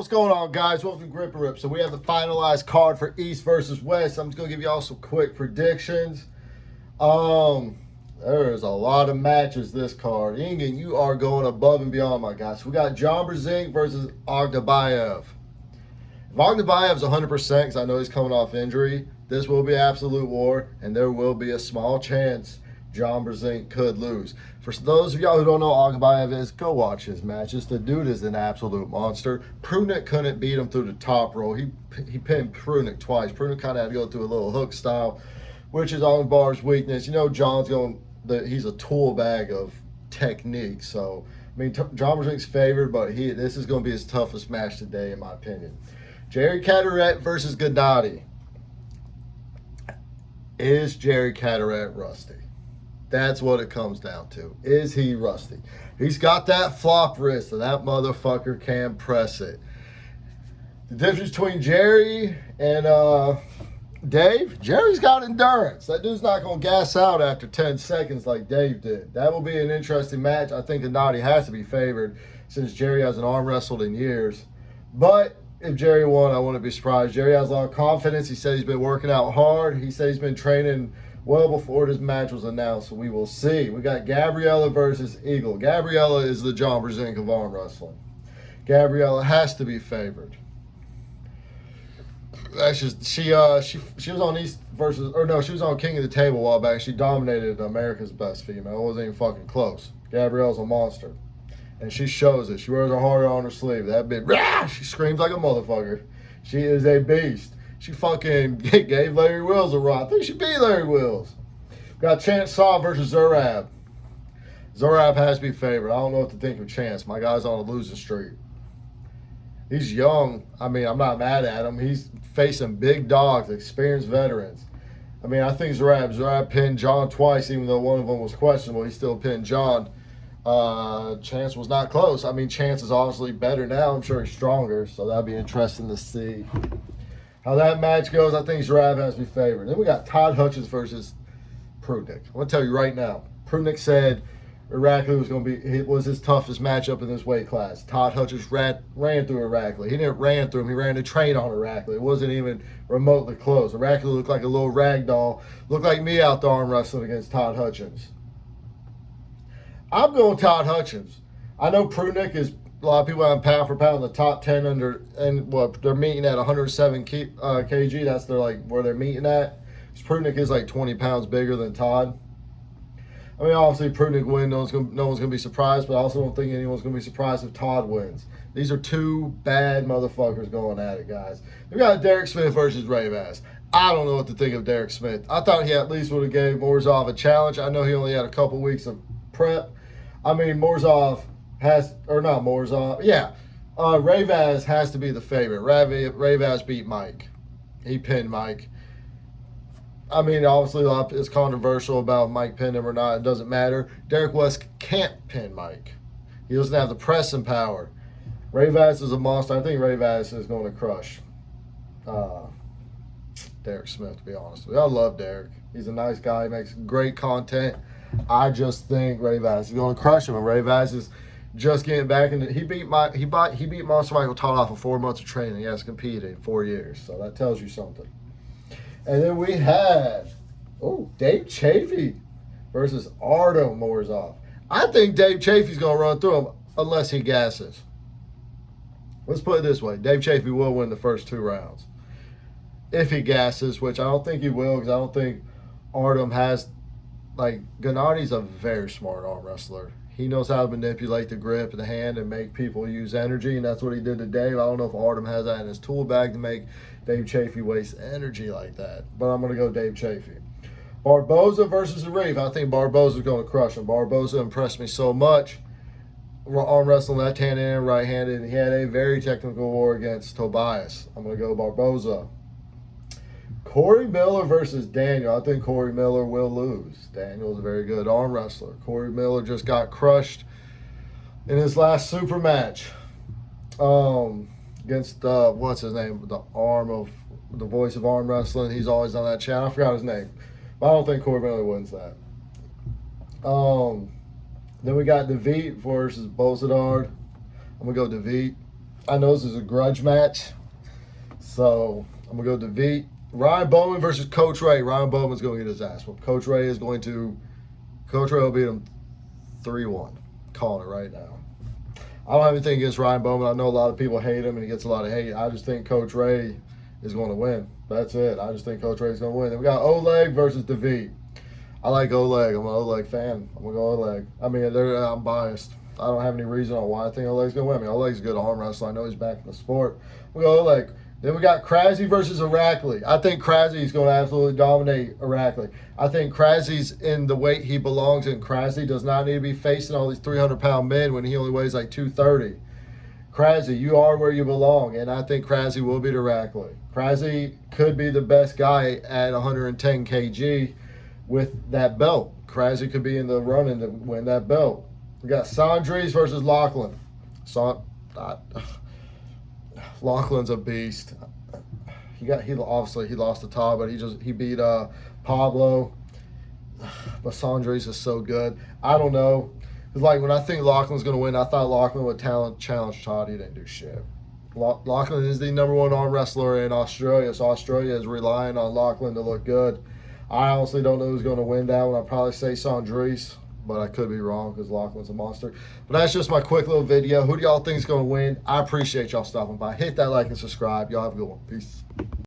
What's going on, guys? Welcome to Grip and Rip. So we have the finalized card for East versus West. I'm just going to give you all some quick predictions. There's a lot of matches this card. Engin, you are going above and beyond, my guys. So we got JbVickiee versus Agdabayev. If Agdabayev's 100%, because I know he's coming off injury, this will be absolute war, and there will be a small chance JbVickiee could lose. For those of y'all who don't know who Agdabayev is, go watch his matches. The dude is an absolute monster. Pruitt couldn't beat him through the top roll. He pinned Pruitt twice. Pruitt kind of had to go through a little hook style, which is Armbar's weakness. You know, he's a tool bag of technique. So, I mean, JbVickiee's favored, but this is going to be his toughest match today, in my opinion. Cadorette versus Gennady. Is Cadorette rusty? That's what it comes down to. Is he rusty? He's got that flop wrist, and that motherfucker can press it. The difference between Jerry and Dave, Jerry's got endurance. That dude's not going to gas out after 10 seconds like Dave did. That will be an interesting match. I think Gennady has to be favored since Jerry hasn't arm wrestled in years. But if Jerry won, I wouldn't be surprised. Jerry has a lot of confidence. He said he's been working out hard. He said he's been training well before this match was announced, so we will see. We got Gabriella versus Eagle. Gabriella is the JbVickiee of arm wrestling. Gabriella has to be favored. That's just she was on East versus, or no, she was on King of the Table a while back. She dominated America's Best Female. It wasn't even fucking close. Gabriella's a monster, and she shows it. She wears her heart on her sleeve. That bitch, she screams like a motherfucker. She is a beast. She fucking gave Larry Wills a run. I think she beat Larry Wills. Got Chance Saw versus Zurab. Zurab has to be favored. I don't know what to think of Chance. My guy's on a losing streak. He's young. I mean, I'm not mad at him. He's facing big dogs, experienced veterans. I mean, I think Zurab pinned John twice, even though one of them was questionable. He still pinned John. Chance was not close. I mean, Chance is obviously better now. I'm sure he's stronger, so that'd be interesting to see how that match goes. I think Zurab has to be favored. Then we got Todd Hutches versus Pruitt. I'm going to tell you right now, Pruitt said Irakli was his toughest matchup in this weight class. Todd Hutches ran through Irakli. He didn't ran through him. He ran to train on Irakli. It wasn't even remotely close. Irakli looked like a little rag doll. Looked like me out there arm wrestling against Todd Hutchins. I'm going Todd Hutchins. I know Pruitt is, a lot of people have pound for pound in the top 10 under, and what they're meeting at 107 kg. That's where they're meeting at. Pruitt is like 20 pounds bigger than Todd. I mean, obviously Pruitt win. No one's gonna be surprised, but I also don't think anyone's gonna be surprised if Todd wins. These are two bad motherfuckers going at it, guys. We got Derek Smith versus Ravaz. I don't know what to think of Derek Smith. I thought he at least would have gave Morzov a challenge. I know he only had a couple weeks of prep. I mean, Ravaz has to be the favorite. Ravaz beat Mike. He pinned Mike. I mean, obviously, it's controversial about Mike pinned him or not. It doesn't matter. Derek West can't pin Mike. He doesn't have the pressing power. Ravaz is a monster. I think Ravaz is going to crush Derek Smith, to be honest with you. I love Derek. He's a nice guy. He makes great content. I just think Ravaz is going to crush him. And Ravaz is just getting back into. He beat Monster Michael Todd off of 4 months of training. He has competed in 4 years, so that tells you something. And then we had Dave Chaffee versus Ardo Morzov. I think Dave Chaffee's going to run through him unless he gasses. Let's put it this way: Dave Chaffee will win the first 2 rounds if he gasses, which I don't think he will, because I don't think Ardo has. Gennady's a very smart arm wrestler. He knows how to manipulate the grip of the hand and make people use energy, and that's what he did to Dave. I don't know if Artem has that in his tool bag to make Dave Chaffee waste energy like that, but I'm going to go Dave Chaffee. Barboza versus Arif. I think Barboza's going to crush him. Barboza impressed me so much. Arm wrestling left-handed and right-handed. He had a very technical war against Tobias. I'm going to go Barboza. Corey Miller versus Daniel. I think Corey Miller will lose. Daniel's a very good arm wrestler. Corey Miller just got crushed in his last super match against, what's his name? The voice of arm wrestling. He's always on that channel. I forgot his name. But I don't think Corey Miller wins that. Then we got DeVite versus Bozadard. I'm going to go DeVite. I know this is a grudge match, so I'm going to go DeVickiee. Ryan Bowman versus Coach Ray. Ryan Bowman's going to get his ass whooped. Coach Ray will beat him 3-1. Calling it right now. I don't have anything against Ryan Bowman. I know a lot of people hate him, and he gets a lot of hate. I just think Coach Ray is going to win. That's it. I just think Coach Ray is going to win. Then we got Oleg versus DeVickiee. I like Oleg. I'm an Oleg fan. I'm going to go Oleg. I mean, I'm biased. I don't have any reason on why I think Oleg's going to win. I mean, Oleg's a good arm wrestler. I know he's back in the sport. We go Oleg. Then we got Krasny versus Irakli. I think Krasny's going to absolutely dominate Irakli. I think Krasny's in the weight he belongs in. Krasny does not need to be facing all these 300-pound men when he only weighs like 230. Krasny, you are where you belong, and I think Krasny will beat Irakli. Krasny could be the best guy at 110 kg with that belt. Krasny could be in the running to win that belt. We got Sandries versus Lachlan. Lachlan's a beast. He obviously lost to Todd, but he beat Pablo. But Sandries is so good. I don't know. It's like when I think Lachlan's gonna win, I thought Lachlan would challenge Todd. He didn't do shit. Lachlan is the #1 arm wrestler in Australia, so Australia is relying on Lachlan to look good. I honestly don't know who's gonna win that one. I'd probably say Sandries, but I could be wrong because Lachlan's a monster. But that's just my quick little video. Who do y'all think is going to win? I appreciate y'all stopping by. Hit that like and subscribe. Y'all have a good one. Peace.